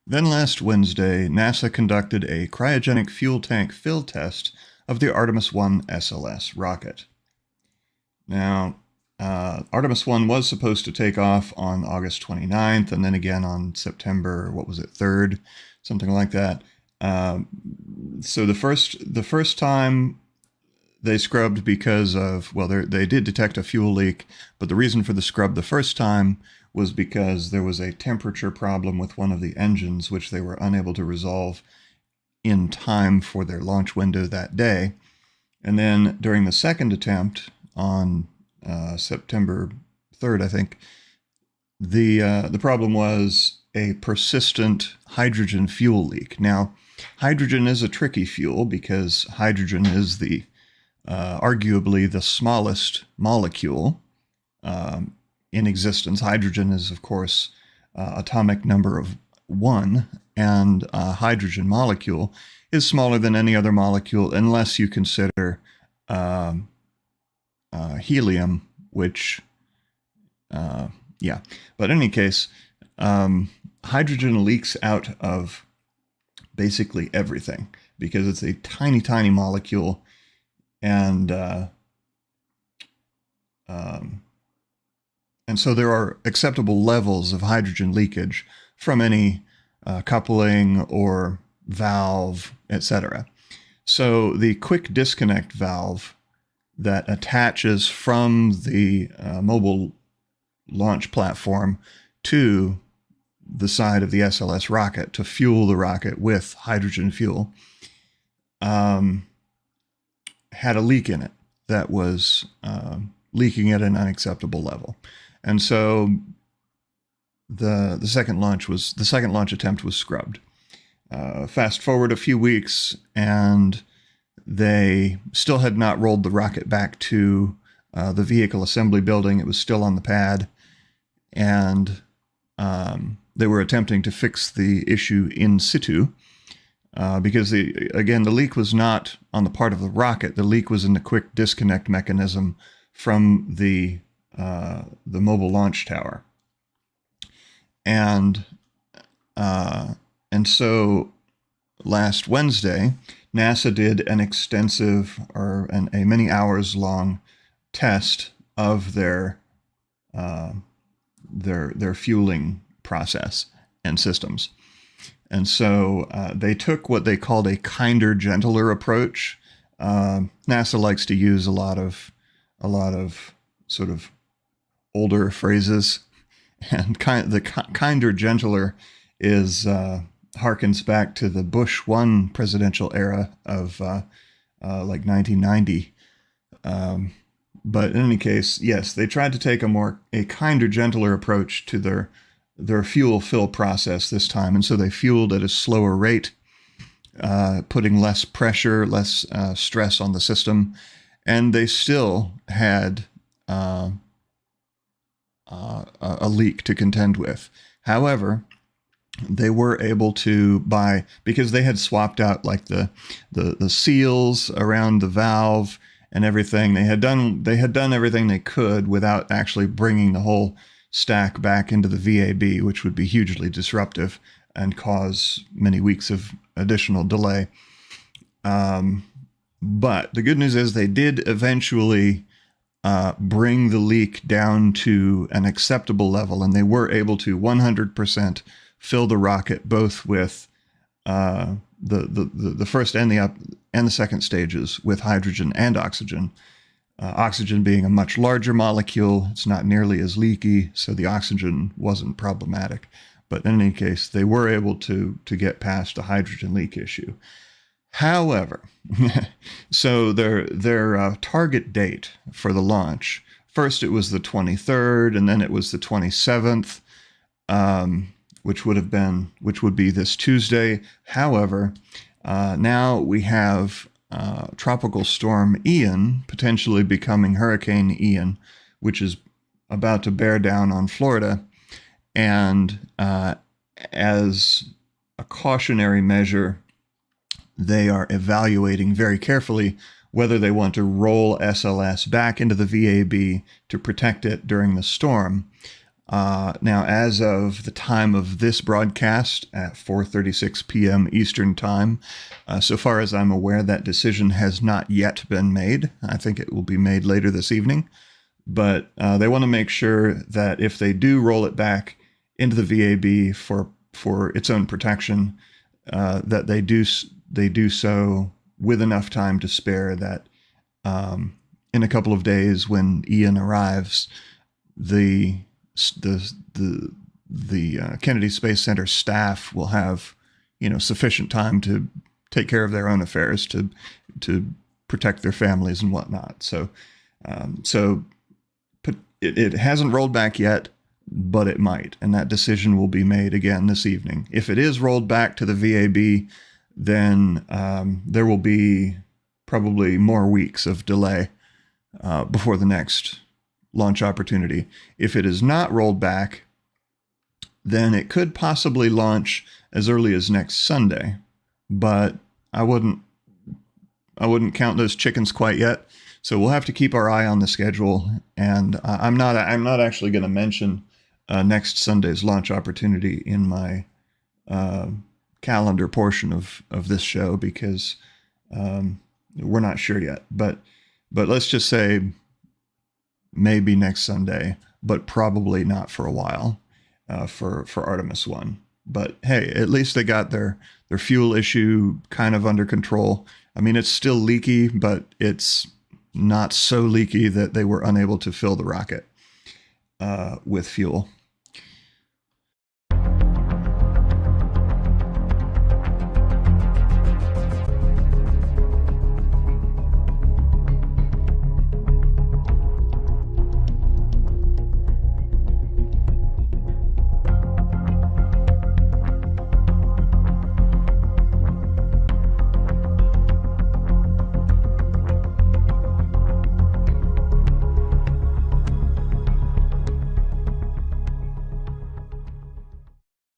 Then last Wednesday, NASA conducted a cryogenic fuel tank fill test of the Artemis I SLS rocket. Now, Artemis I was supposed to take off on August 29th and then again on September, 3rd, something like that. So the first time they scrubbed because of, well, they did detect a fuel leak, but the reason for the scrub the first time was because there was a temperature problem with one of the engines, which they were unable to resolve in time for their launch window that day. And then during the second attempt on September 3rd, I think, the problem was a persistent hydrogen fuel leak. Now, hydrogen is a tricky fuel because hydrogen is the arguably the smallest molecule in existence. Hydrogen is, of course, atomic number of 1, and a hydrogen molecule is smaller than any other molecule unless you consider helium, which, yeah. But in any case, hydrogen leaks out of basically everything because it's a tiny, tiny molecule. And so there are acceptable levels of hydrogen leakage from any coupling or valve, etc. So the quick disconnect valve that attaches from the mobile launch platform to the side of the SLS rocket to fuel the rocket with hydrogen fuel had a leak in it that was leaking at an unacceptable level. And so the second launch attempt was scrubbed. Fast forward a few weeks, and they still had not rolled the rocket back to the vehicle assembly building. It was still on the pad, and they were attempting to fix the issue in situ because the leak was not on the part of the rocket. The leak was in the quick disconnect mechanism from the mobile launch tower, and so last Wednesday, NASA did an extensive a many hours long test of their fueling process and systems. And so they took what they called a kinder, gentler approach. NASA likes to use a lot of sort of older phrases, and the kinder, gentler is harkens back to the Bush 1 presidential era of like 1990. But in any case, yes, they tried to take a kinder, gentler approach to their fuel fill process this time. And so they fueled at a slower rate, putting less pressure, less stress on the system. And they still had a leak to contend with. However, they were able to because they had swapped out like the seals around the valve and everything. They had done everything they could without actually bringing the whole stack back into the VAB, which would be hugely disruptive and cause many weeks of additional delay. But the good news is they did eventually bring the leak down to an acceptable level, and they were able to 100% fill the rocket both with the first and the second stages with hydrogen and oxygen. Oxygen being a much larger molecule, it's not nearly as leaky, so the oxygen wasn't problematic. But in any case, they were able to get past a hydrogen leak issue. However, so their target date for the launch, first it was the 23rd, and then it was the 27th, which would be this Tuesday. However, now we have Tropical Storm Ian potentially becoming Hurricane Ian, which is about to bear down on Florida. And as a cautionary measure, they are evaluating very carefully whether they want to roll SLS back into the VAB to protect it during the storm. Now, as of the time of this broadcast at 4:36 p.m. Eastern Time, so far as I'm aware, that decision has not yet been made. I think it will be made later this evening. But they want to make sure that if they do roll it back into the VAB for its own protection, that they do so with enough time to spare that in a couple of days when Ian arrives, the Kennedy Space Center staff will have, sufficient time to take care of their own affairs, to protect their families and whatnot. So it hasn't rolled back yet, but it might, and that decision will be made again this evening. If it is rolled back to the VAB, then there will be probably more weeks of delay before the next launch opportunity. If it is not rolled back, then it could possibly launch as early as next Sunday, but I wouldn't count those chickens quite yet. So we'll have to keep our eye on the schedule, and I'm not actually going to mention next Sunday's launch opportunity in my calendar portion of this show because we're not sure yet. But let's just say maybe next Sunday, but probably not for a while for Artemis I. But hey, at least they got their fuel issue kind of under control. I mean, it's still leaky, but it's not so leaky that they were unable to fill the rocket with fuel.